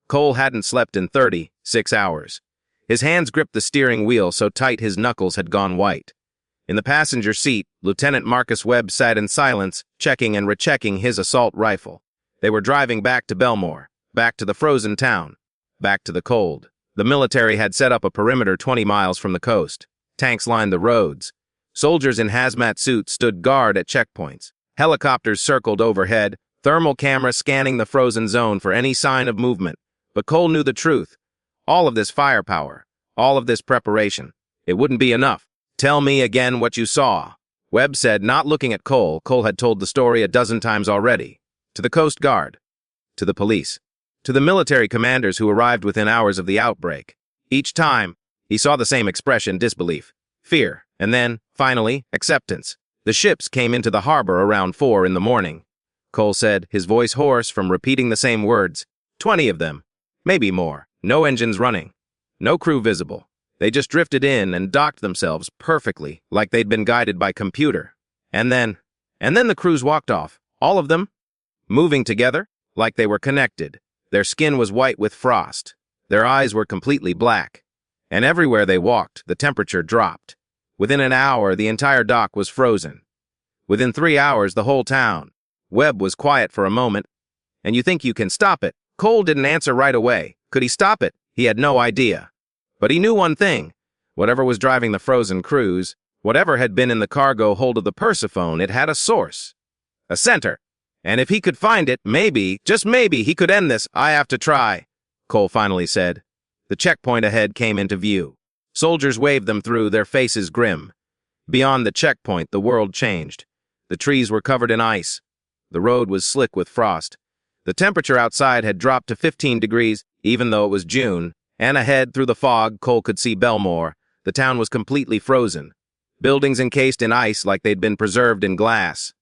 Cole hadn't slept in 36 hours. His hands gripped the steering wheel so tight his knuckles had gone white. In the passenger seat, Lieutenant Marcus Webb sat in silence, checking and rechecking his assault rifle. They were driving back to Bellmore, back to the frozen town, back to the cold. The military had set up a perimeter 20 miles from the coast. Tanks lined the roads. Soldiers in hazmat suits stood guard at checkpoints. Helicopters circled overhead, thermal cameras scanning the frozen zone for any sign of movement. But Cole knew the truth. All of this firepower, all of this preparation, it wouldn't be enough. "Tell me again what you saw," Webb said, not looking at Cole. Cole had told the story a dozen times already. To the Coast Guard, to the police, to the military commanders who arrived within hours of the outbreak. Each time, he saw the same expression: disbelief, fear, and then, finally, acceptance. The ships came into the harbor around 4 in the morning. Cole said, his voice hoarse from repeating the same words. 20 of them, maybe more. No engines running, no crew visible. They just drifted in and docked themselves perfectly, like they'd been guided by computer. And then the crews walked off, all of them, moving together, like they were connected. Their skin was white with frost. Their eyes were completely black. And everywhere they walked, the temperature dropped. Within an hour, the entire dock was frozen. Within 3 hours, the whole town. Webb was quiet for a moment. "And you think you can stop it?" Cole didn't answer right away. Could he stop it? He had no idea. But he knew one thing. Whatever was driving the frozen crews, whatever had been in the cargo hold of the Persephone, it had a source. A center. And if he could find it, maybe, just maybe, he could end this. "I have to try," Cole finally said. The checkpoint ahead came into view. Soldiers waved them through, their faces grim. Beyond the checkpoint, the world changed. The trees were covered in ice. The road was slick with frost. The temperature outside had dropped to 15 degrees, even though it was June, and ahead through the fog, Cole could see Bellmore. The town was completely frozen. Buildings encased in ice like they'd been preserved in glass.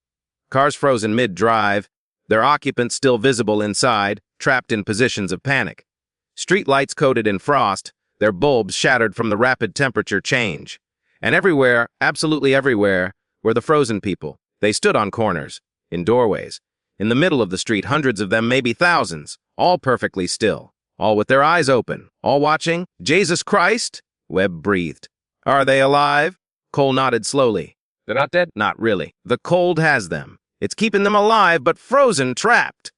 Cars frozen mid-drive, their occupants still visible inside, trapped in positions of panic. Street lights coated in frost, their bulbs shattered from the rapid temperature change. And everywhere, absolutely everywhere, were the frozen people. They stood on corners, in doorways. In the middle of the street, hundreds of them, maybe thousands, all perfectly still, all with their eyes open, all watching. "Jesus Christ," Webb breathed. "Are they alive?" Cole nodded slowly. "They're not dead?" "Not really. The cold has them. It's keeping them alive, but frozen, trapped."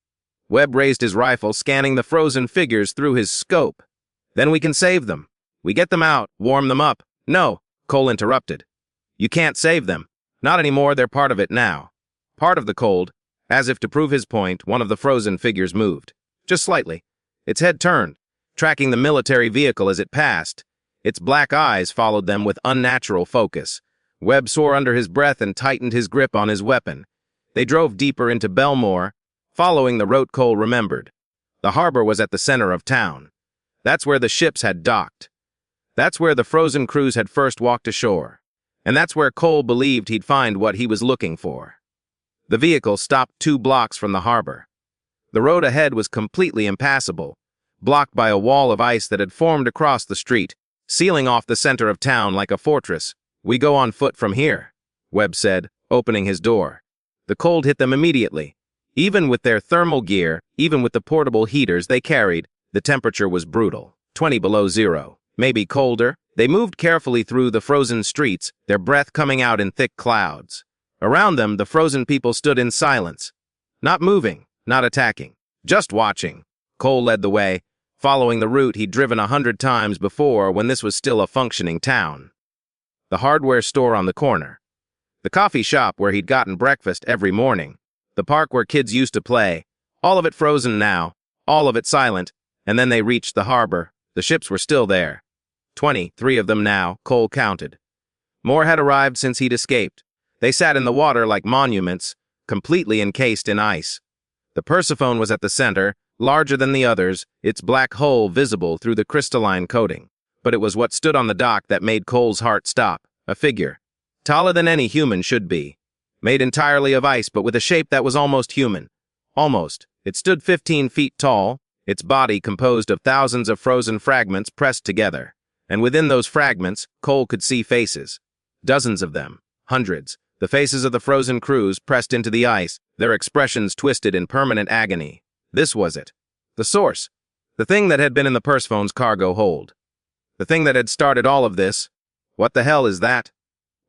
Webb raised his rifle, scanning the frozen figures through his scope. "Then we can save them. We get them out, warm them up." "No," Cole interrupted. "You can't save them. Not anymore, they're part of it now. Part of the cold." As if to prove his point, one of the frozen figures moved. Just slightly. Its head turned, tracking the military vehicle as it passed. Its black eyes followed them with unnatural focus. Webb swore under his breath and tightened his grip on his weapon. They drove deeper into Bellmore, following the route Cole remembered. The harbor was at the center of town. That's where the ships had docked. That's where the frozen crews had first walked ashore. And that's where Cole believed he'd find what he was looking for. The vehicle stopped 2 blocks from the harbor. The road ahead was completely impassable, blocked by a wall of ice that had formed across the street, sealing off the center of town like a fortress. "We go on foot from here," Webb said, opening his door. The cold hit them immediately. Even with their thermal gear, even with the portable heaters they carried, the temperature was brutal, 20 below zero, maybe colder. They moved carefully through the frozen streets, their breath coming out in thick clouds. Around them, the frozen people stood in silence, not moving, not attacking, just watching. Cole led the way, following the route he'd driven 100 times before when this was still a functioning town. The hardware store on the corner. The coffee shop where he'd gotten breakfast every morning. The park where kids used to play. All of it frozen now, all of it silent. And then they reached the harbor. The ships were still there. 23 of them now, Cole counted. More had arrived since he'd escaped. They sat in the water like monuments, completely encased in ice. The Persephone was at the center, larger than the others, its black hull visible through the crystalline coating. But it was what stood on the dock that made Cole's heart stop, a figure. Taller than any human should be. Made entirely of ice, but with a shape that was almost human. Almost. It stood 15 feet tall, its body composed of thousands of frozen fragments pressed together. And within those fragments, Cole could see faces. Dozens of them. Hundreds. The faces of the frozen crews pressed into the ice, their expressions twisted in permanent agony. This was it. The source. The thing that had been in the Persephone's cargo hold. The thing that had started all of this. What the hell is that?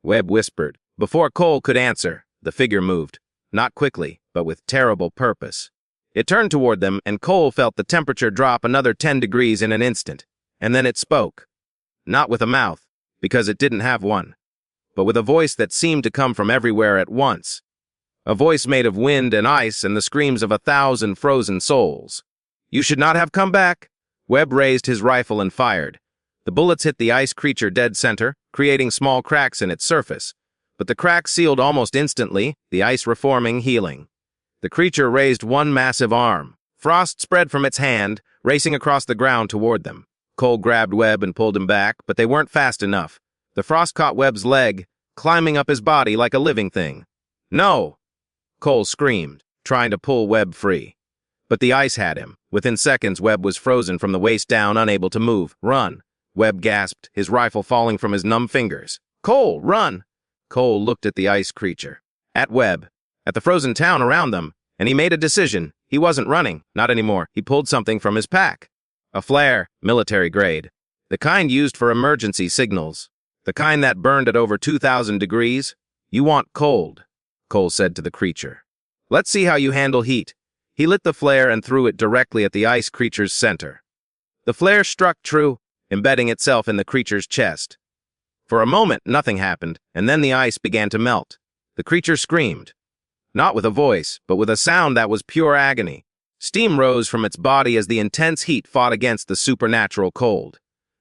Webb whispered. Before Cole could answer, the figure moved. Not quickly, but with terrible purpose. It turned toward them, and Cole felt the temperature drop another 10 degrees in an instant. And then it spoke. Not with a mouth, because it didn't have one, but with a voice that seemed to come from everywhere at once. A voice made of wind and ice and the screams of 1,000 frozen souls. You should not have come back. Webb raised his rifle and fired. The bullets hit the ice creature dead center, creating small cracks in its surface. But the cracks sealed almost instantly, the ice reforming, healing. The creature raised one massive arm. Frost spread from its hand, racing across the ground toward them. Cole grabbed Webb and pulled him back, but they weren't fast enough. The frost caught Webb's leg, climbing up his body like a living thing. No! Cole screamed, trying to pull Webb free. But the ice had him. Within seconds, Webb was frozen from the waist down, unable to move. Run! Webb gasped, his rifle falling from his numb fingers. Cole, run! Cole looked at the ice creature. At Webb. At the frozen town around them. And he made a decision. He wasn't running. Not anymore. He pulled something from his pack. A flare, military grade. The kind used for emergency signals. The kind that burned at over 2,000 degrees. You want cold, Cole said to the creature. Let's see how you handle heat. He lit the flare and threw it directly at the ice creature's center. The flare struck true, embedding itself in the creature's chest. For a moment, nothing happened, and then the ice began to melt. The creature screamed. Not with a voice, but with a sound that was pure agony. Steam rose from its body as the intense heat fought against the supernatural cold.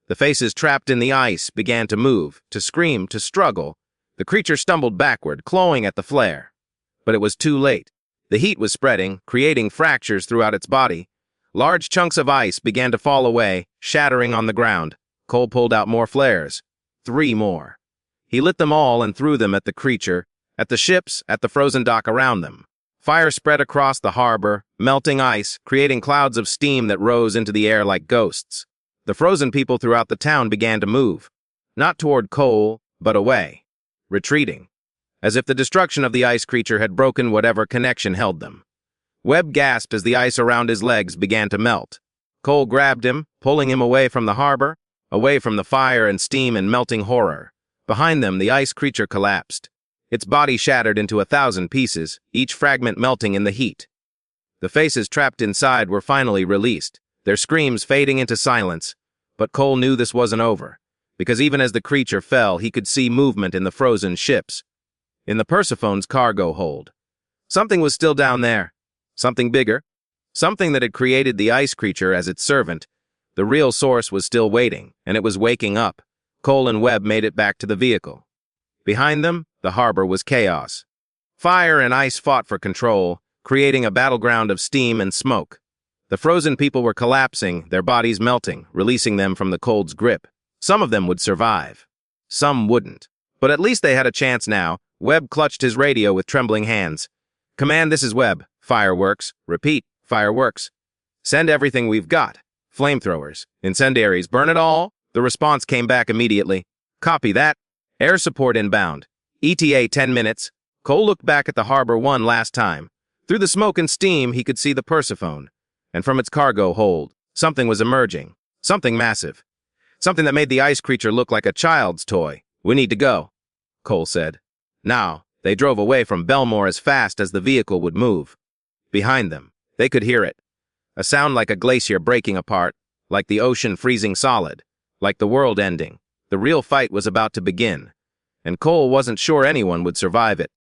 The faces trapped in the ice began to move, to scream, to struggle. The creature stumbled backward, clawing at the flare. But it was too late. The heat was spreading, creating fractures throughout its body. Large chunks of ice began to fall away, shattering on the ground. Cole pulled out more flares. 3 more. He lit them all and threw them at the creature, at the ships, at the frozen dock around them. Fire spread across the harbor, melting ice, creating clouds of steam that rose into the air like ghosts. The frozen people throughout the town began to move. Not toward Cole, but away. Retreating. As if the destruction of the ice creature had broken whatever connection held them. Webb gasped as the ice around his legs began to melt. Cole grabbed him, pulling him away from the harbor, away from the fire and steam and melting horror. Behind them, the ice creature collapsed. Its body shattered into 1,000 pieces, each fragment melting in the heat. The faces trapped inside were finally released, their screams fading into silence. But Cole knew this wasn't over, because even as the creature fell, he could see movement in the frozen ships. In the Persephone's cargo hold. Something was still down there. Something bigger. Something that had created the ice creature as its servant. The real source was still waiting, and it was waking up. Cole and Webb made it back to the vehicle. Behind them, the harbor was chaos. Fire and ice fought for control, creating a battleground of steam and smoke. The frozen people were collapsing, their bodies melting, releasing them from the cold's grip. Some of them would survive. Some wouldn't. But at least they had a chance now. Webb clutched his radio with trembling hands. Command, this is Webb. Fireworks. Repeat, fireworks. Send everything we've got. Flamethrowers. Incendiaries. Burn it all. The response came back immediately. Copy that. Air support inbound. ETA 10 minutes. Cole looked back at the harbor one last time. Through the smoke and steam, he could see the Persephone. And from its cargo hold, something was emerging. Something massive. Something that made the ice creature look like a child's toy. We need to go, Cole said. Now, they drove away from Bellmore as fast as the vehicle would move. Behind them, they could hear it. A sound like a glacier breaking apart, like the ocean freezing solid, like the world ending. The real fight was about to begin, and Cole wasn't sure anyone would survive it.